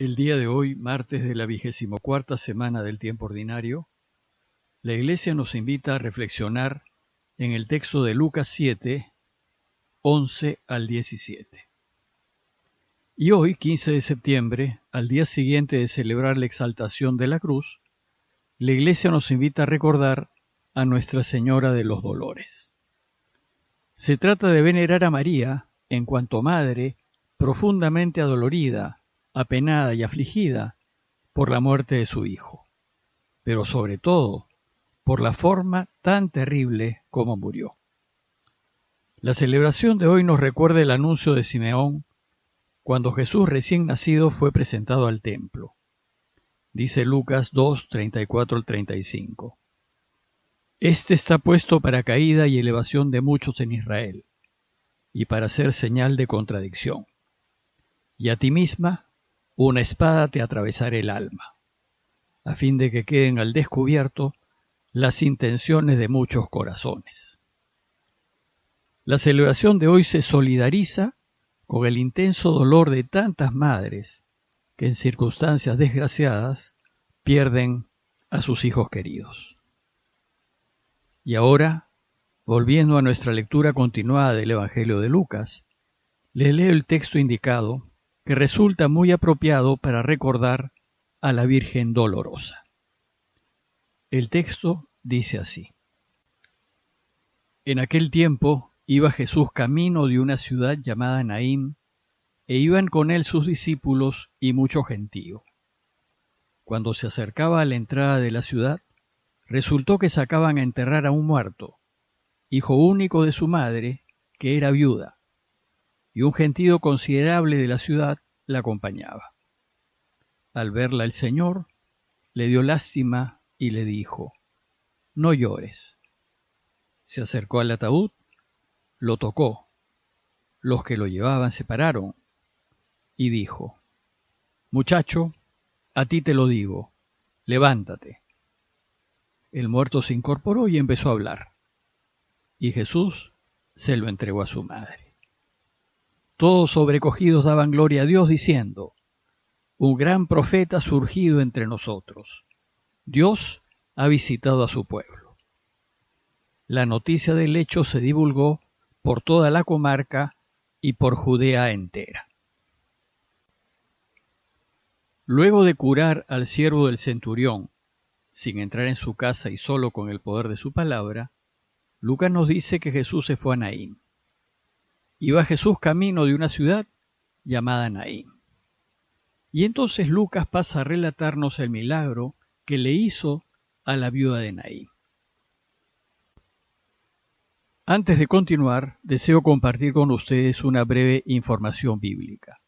El día de hoy, martes de la 24ª semana del tiempo ordinario, la Iglesia nos invita a reflexionar en el texto de Lucas 7, 11 al 17. Y hoy, 15 de septiembre, al día siguiente de celebrar la exaltación de la cruz, la Iglesia nos invita a recordar a Nuestra Señora de los Dolores. Se trata de venerar a María en cuanto madre profundamente adolorida, apenada y afligida por la muerte de su Hijo, pero sobre todo por la forma tan terrible como murió. La celebración de hoy nos recuerda el anuncio de Simeón cuando Jesús recién nacido fue presentado al templo. Dice Lucas 2, 34 al 35. Este está puesto para caída y elevación de muchos en Israel, y para ser señal de contradicción. Y a ti misma una espada te atravesará el alma, a fin de que queden al descubierto las intenciones de muchos corazones. La celebración de hoy se solidariza con el intenso dolor de tantas madres que en circunstancias desgraciadas pierden a sus hijos queridos. Y ahora, volviendo a nuestra lectura continuada del Evangelio de Lucas, les leo el texto indicado que resulta muy apropiado para recordar a la Virgen Dolorosa. El texto dice así: En aquel tiempo iba Jesús camino de una ciudad llamada Naín, e iban con él sus discípulos y mucho gentío. Cuando se acercaba a la entrada de la ciudad, resultó que sacaban a enterrar a un muerto, hijo único de su madre, que era viuda, y un gentío considerable de la ciudad la acompañaba. Al verla el Señor, le dio lástima y le dijo: No llores. Se acercó al ataúd, lo tocó, los que lo llevaban se pararon, y dijo: Muchacho, a ti te lo digo, levántate. El muerto se incorporó y empezó a hablar, y Jesús se lo entregó a su madre. Todos sobrecogidos daban gloria a Dios diciendo: Un gran profeta ha surgido entre nosotros. Dios ha visitado a su pueblo. La noticia del hecho se divulgó por toda la comarca y por Judea entera. Luego de curar al siervo del centurión, sin entrar en su casa y solo con el poder de su palabra, Lucas nos dice que Jesús se fue a Naín. Iba Jesús camino de una ciudad llamada Naín. Y entonces Lucas pasa a relatarnos el milagro que le hizo a la viuda de Naín. Antes de continuar, deseo compartir con ustedes una breve información bíblica.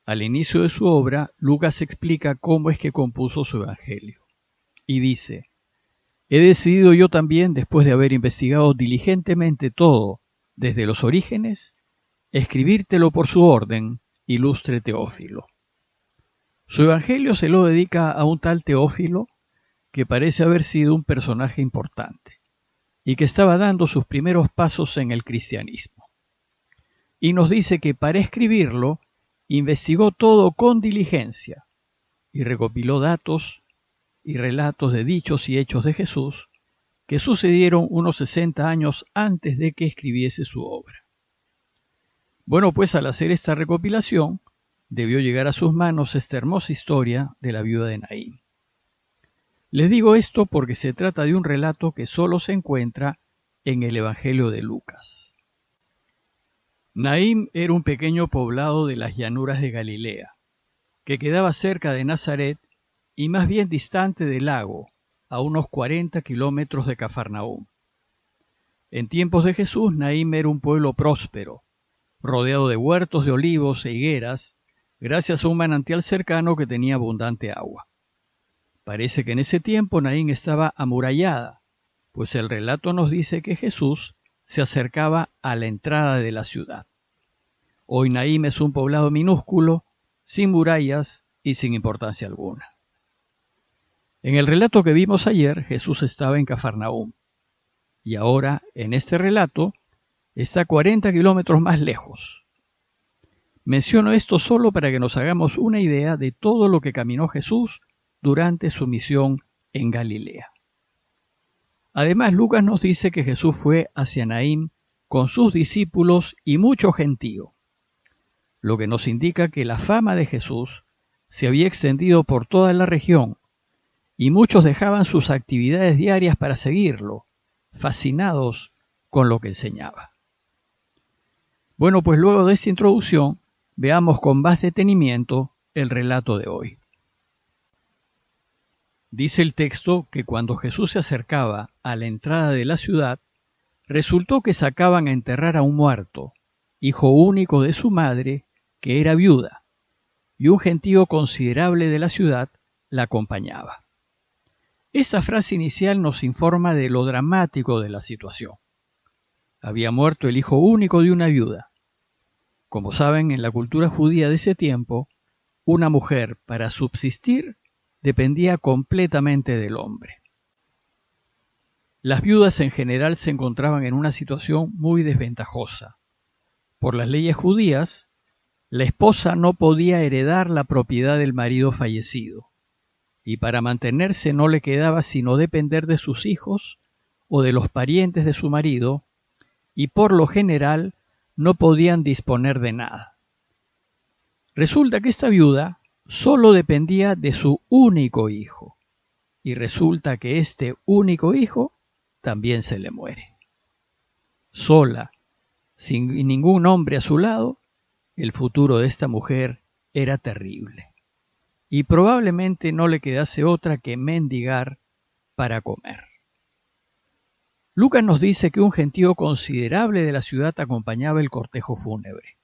Al inicio de su obra, Lucas explica cómo es que compuso su evangelio. Y dice: He decidido yo también, después de haber investigado diligentemente todo desde los orígenes, escribírtelo por su orden, ilustre Teófilo. Su evangelio se lo dedica a un tal Teófilo que parece haber sido un personaje importante y que estaba dando sus primeros pasos en el cristianismo. Y nos dice que para escribirlo investigó todo con diligencia y recopiló datos y relatos de dichos y hechos de Jesús que sucedieron unos 60 años antes de que escribiese su obra. Bueno, pues al hacer esta recopilación, debió llegar a sus manos esta hermosa historia de la viuda de Naín. Les digo esto porque se trata de un relato que solo se encuentra en el Evangelio de Lucas. Naín era un pequeño poblado de las llanuras de Galilea, que quedaba cerca de Nazaret y más bien distante del lago, a unos 40 kilómetros de Cafarnaúm. En tiempos de Jesús, Naín era un pueblo próspero, rodeado de huertos de olivos e higueras, gracias a un manantial cercano que tenía abundante agua. Parece que en ese tiempo Naín estaba amurallada, pues el relato nos dice que Jesús se acercaba a la entrada de la ciudad. Hoy Naín es un poblado minúsculo, sin murallas y sin importancia alguna. En el relato que vimos ayer, Jesús estaba en Cafarnaúm, y ahora, en este relato, está 40 kilómetros más lejos. Menciono esto solo para que nos hagamos una idea de todo lo que caminó Jesús durante su misión en Galilea. Además, Lucas nos dice que Jesús fue hacia Naín con sus discípulos y mucho gentío, lo que nos indica que la fama de Jesús se había extendido por toda la región y muchos dejaban sus actividades diarias para seguirlo, fascinados con lo que enseñaba. Bueno, pues luego de esta introducción, veamos con más detenimiento el relato de hoy. Dice el texto que cuando Jesús se acercaba a la entrada de la ciudad, resultó que sacaban a enterrar a un muerto, hijo único de su madre, que era viuda, y un gentío considerable de la ciudad la acompañaba. Esta frase inicial nos informa de lo dramático de la situación. Había muerto el hijo único de una viuda. Como saben, en la cultura judía de ese tiempo, una mujer para subsistir dependía completamente del hombre. Las viudas en general se encontraban en una situación muy desventajosa. Por las leyes judías, la esposa no podía heredar la propiedad del marido fallecido, y para mantenerse no le quedaba sino depender de sus hijos o de los parientes de su marido, y por lo general no podían disponer de nada. Resulta que esta viuda solo dependía de su único hijo, y resulta que este único hijo también se le muere. Sola, sin ningún hombre a su lado, el futuro de esta mujer era terrible, y probablemente no le quedase otra que mendigar para comer. Lucas nos dice que un gentío considerable de la ciudad acompañaba el cortejo fúnebre.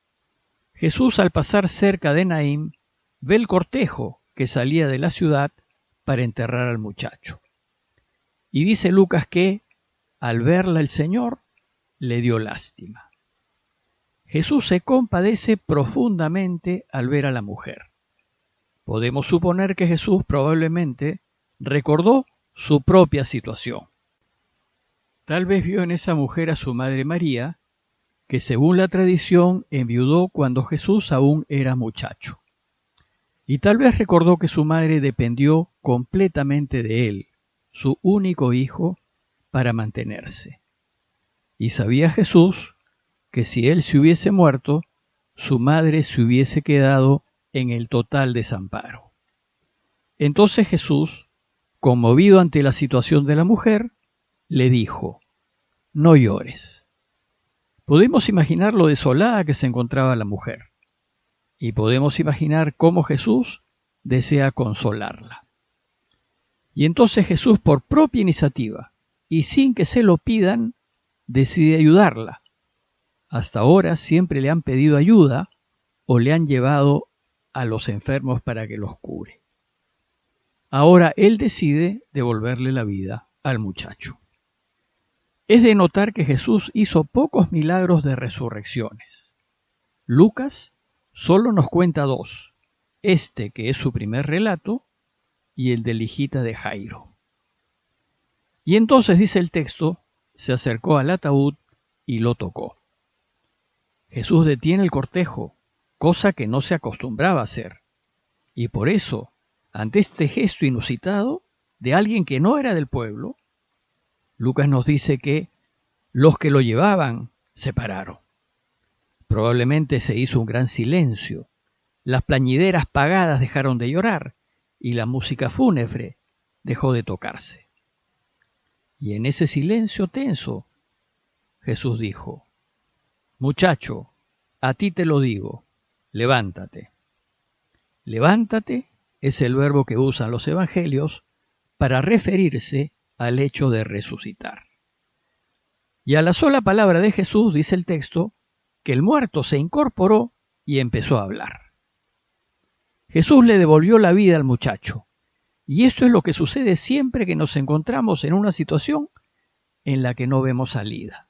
Jesús, al pasar cerca de Naín, ve el cortejo que salía de la ciudad para enterrar al muchacho. Y dice Lucas que, al verla el Señor, le dio lástima. Jesús se compadece profundamente al ver a la mujer. Podemos suponer que Jesús probablemente recordó su propia situación. Tal vez vio en esa mujer a su madre María, que según la tradición enviudó cuando Jesús aún era muchacho. Y tal vez recordó que su madre dependió completamente de él, su único hijo, para mantenerse. Y sabía Jesús que si él se hubiese muerto, su madre se hubiese quedado en el total desamparo. Entonces Jesús, conmovido ante la situación de la mujer, le dijo: «No llores». Podemos imaginar lo desolada que se encontraba la mujer, y podemos imaginar cómo Jesús desea consolarla. Y entonces Jesús, por propia iniciativa, y sin que se lo pidan, decide ayudarla. Hasta ahora siempre le han pedido ayuda o le han llevado a los enfermos para que los cure. Ahora él decide devolverle la vida al muchacho. Es de notar que Jesús hizo pocos milagros de resurrecciones. Lucas solo nos cuenta dos, este que es su primer relato y el de la hijita de Jairo. Y entonces, dice el texto, se acercó al ataúd y lo tocó. Jesús detiene el cortejo, cosa que no se acostumbraba a hacer, y por eso, ante este gesto inusitado de alguien que no era del pueblo, Lucas nos dice que los que lo llevaban se pararon. Probablemente se hizo un gran silencio, las plañideras pagadas dejaron de llorar y la música fúnebre dejó de tocarse. Y en ese silencio tenso, Jesús dijo: «Muchacho, a ti te lo digo, levántate». Levántate es el verbo que usan los evangelios para referirse al hecho de resucitar. Y a la sola palabra de Jesús, dice el texto, que el muerto se incorporó y empezó a hablar. Jesús le devolvió la vida al muchacho, y esto es lo que sucede siempre que nos encontramos en una situación en la que no vemos salida.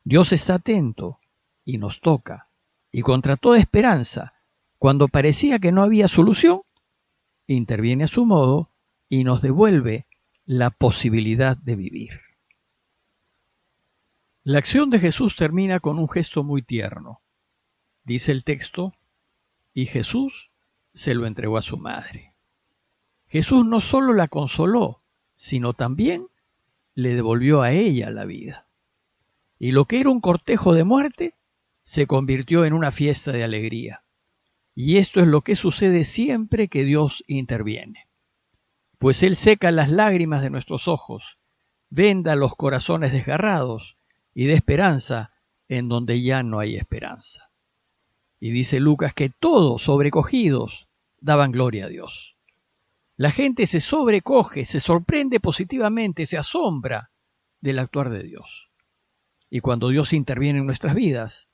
Dios está atento y nos toca, y contra toda esperanza, cuando parecía que no había solución, interviene a su modo y nos devuelve la posibilidad de vivir. La acción de Jesús termina con un gesto muy tierno. Dice el texto, y Jesús se lo entregó a su madre. Jesús no solo la consoló, sino también le devolvió a ella la vida. Y lo que era un cortejo de muerte se convirtió en una fiesta de alegría. Y esto es lo que sucede siempre que Dios interviene. Pues Él seca las lágrimas de nuestros ojos, venda los corazones desgarrados y da esperanza en donde ya no hay esperanza. Y dice Lucas que todos, sobrecogidos, daban gloria a Dios. La gente se sobrecoge, se sorprende positivamente, se asombra del actuar de Dios. Y cuando Dios interviene en nuestras vidas,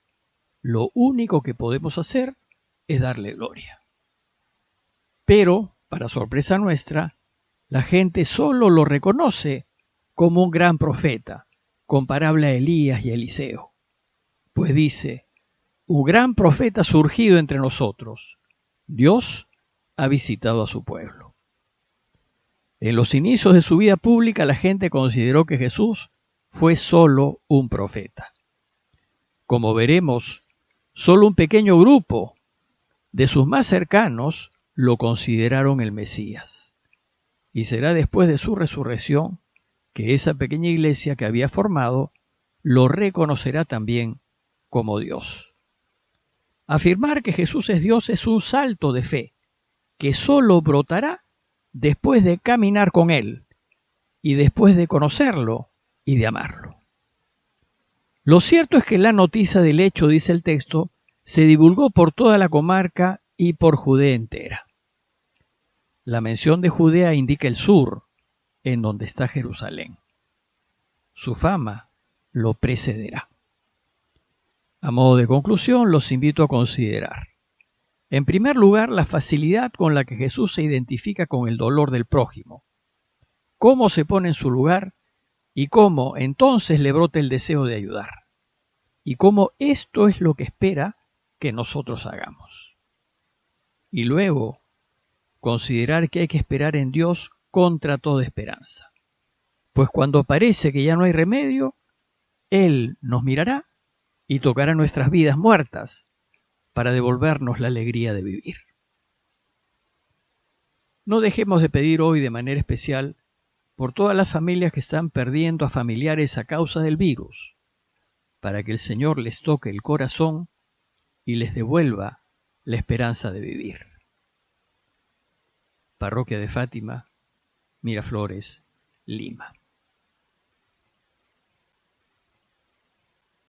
lo único que podemos hacer es darle gloria. Pero, para sorpresa nuestra, la gente solo lo reconoce como un gran profeta, comparable a Elías y a Eliseo. Pues dice, un gran profeta surgido entre nosotros. Dios ha visitado a su pueblo. En los inicios de su vida pública, la gente consideró que Jesús fue solo un profeta. Como veremos, solo un pequeño grupo de sus más cercanos lo consideraron el Mesías. Y será después de su resurrección que esa pequeña iglesia que había formado lo reconocerá también como Dios. Afirmar que Jesús es Dios es un salto de fe que solo brotará después de caminar con Él y después de conocerlo y de amarlo. Lo cierto es que la noticia del hecho, dice el texto, se divulgó por toda la comarca y por Judea entera. La mención de Judea indica el sur, en donde está Jerusalén. Su fama lo precederá. A modo de conclusión, los invito a considerar, en primer lugar, la facilidad con la que Jesús se identifica con el dolor del prójimo, cómo se pone en su lugar y cómo entonces le brota el deseo de ayudar, y cómo esto es lo que espera que nosotros hagamos. Y luego, considerar que hay que esperar en Dios contra toda esperanza, pues cuando parece que ya no hay remedio, Él nos mirará y tocará nuestras vidas muertas para devolvernos la alegría de vivir. No dejemos de pedir hoy de manera especial por todas las familias que están perdiendo a familiares a causa del virus, para que el Señor les toque el corazón y les devuelva la esperanza de vivir. Parroquia de Fátima, Miraflores, Lima.